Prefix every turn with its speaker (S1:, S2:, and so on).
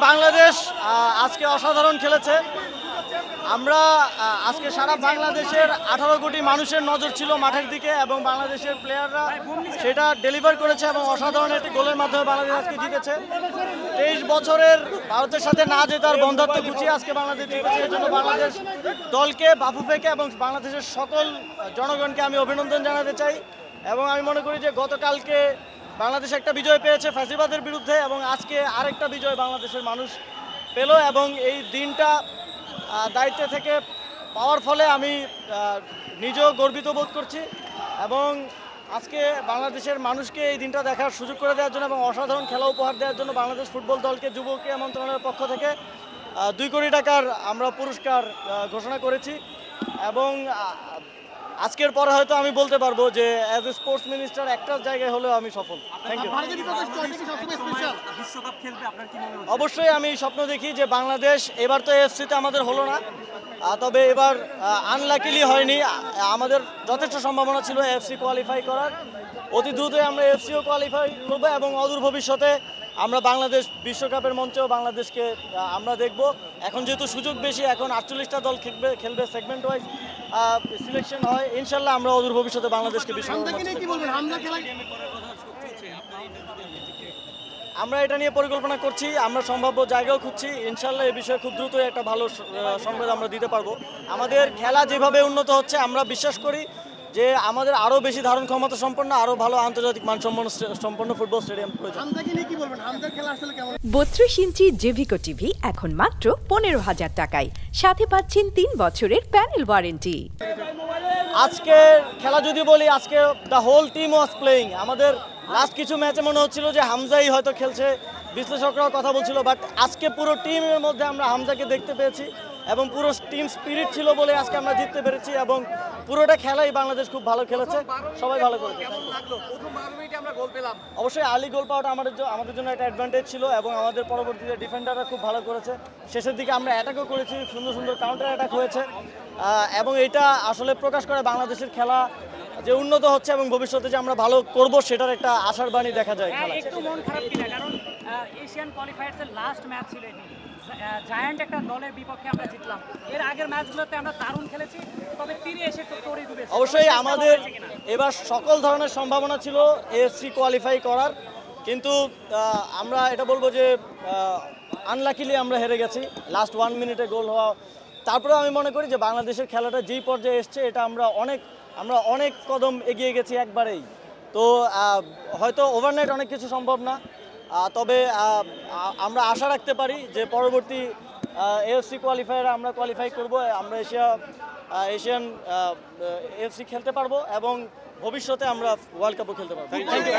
S1: বাংলাদেশ আজকে অসাধারণ খেলেছে। আমরা আজকে সারা বাংলাদেশের 18 কোটি মানুষের নজর ছিল মাঠের দিকে এবং বাংলাদেশের প্লেয়াররা সেটা ডেলিভার করেছে এবং অসাধারণ একটি গোলের মাধ্যমে বাংলাদেশ আজকে জিতেছে। 23 বছরের ভারতের সাথে না জেতার বন্ধাত্ম গুছিয়ে আজকে বাংলাদেশ জিতেছে। এই জন্য বাংলাদেশ দলকে, বাফুফেকে এবং বাংলাদেশের সকল জনগণকে আমি অভিনন্দন জানাতে চাই। এবং আমি মনে করি যে গতকালকে বাংলাদেশ একটা বিজয় পেয়েছে ফ্যাসিবাদের বিরুদ্ধে এবং আজকে আরেকটা বিজয় বাংলাদেশের মানুষ পেল এবং এই দিনটা দায়িত্বে থেকে পাওয়ার ফলে আমি নিজেও গর্বিত বোধ করছি এবং আজকে বাংলাদেশের মানুষকে এই দিনটা দেখার সুযোগ করে দেওয়ার জন্য এবং অসাধারণ খেলা উপহার দেওয়ার জন্য বাংলাদেশ ফুটবল দলকে যুব ক্রীড়া মন্ত্রণালয়ের পক্ষ থেকে 2 কোটি টাকার আমরা পুরস্কার ঘোষণা করেছি এবং আজকের পরে হয়তো আমি বলতে পারবো যে অ্যাজ এ স্পোর্টস মিনিস্টার একটা জায়গায় হলেও আমি সফল। Thank you. অবশ্যই আমি স্বপ্ন দেখি যে বাংলাদেশ এবার তো এএফসিতে আমাদের হলো না, তবে এবার আনলাকিলি হয়নি। আমাদের যথেষ্ট সম্ভাবনা ছিল এএফসি কোয়ালিফাই করার। অতি দ্রুতই আমরা এএফসিও কোয়ালিফাই করবো এবং অদূর ভবিষ্যতে আমরা বাংলাদেশ বিশ্বকাপের মঞ্চেও বাংলাদেশকে আমরা দেখব। এখন যেহেতু সুযোগ বেশি, এখন 48টা দল খেলবে সেগমেন্ট ওয়াইজ সিলেকশন হয়। ইনশাল্লাহ আমরা অদূর ভবিষ্যতে বাংলাদেশকে আমরা এটা নিয়ে পরিকল্পনা করছি, আমরা সম্ভাব্য জায়গাও খুঁজছি। ইনশাল্লাহ এই বিষয়ে খুব দ্রুতই একটা ভালো সংবাদ আমরা দিতে পারবো। আমাদের খেলা যেভাবে উন্নত হচ্ছে আমরা বিশ্বাস করি যে আমাদের আরও বেশি ধারণ ক্ষমতা সম্পন্ন, আরও ভালো আন্তর্জাতিক মানসম্পন্ন ফুটবল স্টেডিয়াম প্রয়োজন।
S2: 32 ইঞ্চি জেভিকো টিভি এখন মাত্র 15,000 টাকায়, সাথে পাচ্ছেন 3 বছরের প্যানেল ওয়ারেন্টি।
S1: আজকে খেলা যদি বলি, আজকে the whole team was playing. আমাদের লাস্ট কিছু ম্যাচে মনে হচ্ছিল যে হামজাই হয়তো খেলছে, বিশ্লেষকরাও কথা বলছিল, বাট আজকে পুরো টিমের মধ্যে আমরা হামজাকে দেখতে পেয়েছি এবং পুরো টিম স্পিরিট ছিল বলে আজকে আমরা জিততে পেরেছি এবং পুরোটা খেলাই বাংলাদেশ খুব ভালো খেলেছে, সবাই ভালো করেছে। অবশ্যই আর্লি গোল পাওয়াটা আমাদের জন্য একটা অ্যাডভান্টেজ ছিল এবং আমাদের পরবর্তীতে ডিফেন্ডাররা খুব ভালো করেছে। শেষের দিকে আমরা অ্যাটাকও করেছি, সুন্দর সুন্দর কাউন্টার অ্যাটাক হয়েছে এবং এটা আসলে প্রকাশ করে বাংলাদেশের খেলা যে উন্নত হচ্ছে এবং ভবিষ্যতে যে আমরা ভালো করব সেটার একটা আশার বাণী দেখা যায়।
S3: একটু মন খারাপ কিনা, কারণ এশিয়ান কোয়ালিফায়ার্সের লাস্ট ম্যাচ ছিল এটি, জায়ান্ট একটা দলের বিপক্ষে আমরা জিতলাম। এর আগের ম্যাচগুলোতে আমরা দারুণ খেলেছি, তবে তিনি এসে একটু তড়ি ডুবেছে।
S1: অবশ্যই আমাদের এবার সকল ধরনের সম্ভাবনা ছিল এএফসি কোয়ালিফাই করার, কিন্তু আমরা এটা বলবো যে আনলাকিলি আমরা হেরে গেছি লাস্ট 1 মিনিটে গোল হওয়া। তারপরেও আমি মনে করি যে বাংলাদেশের খেলাটা যেই পর্যায়ে এসছে এটা আমরা অনেক কদম এগিয়ে গেছি একবারেই। তো হয়তো ওভারনাইট অনেক কিছু সম্ভব না, তবে আমরা আশা রাখতে পারি যে পরবর্তী এএফসি কোয়ালিফায়ারে আমরা কোয়ালিফাই করব, আমরা এশিয়ান এএফসি খেলতে পারবো এবং ভবিষ্যতে আমরা ওয়ার্ল্ড কাপও খেলতে পারবো। Thank you.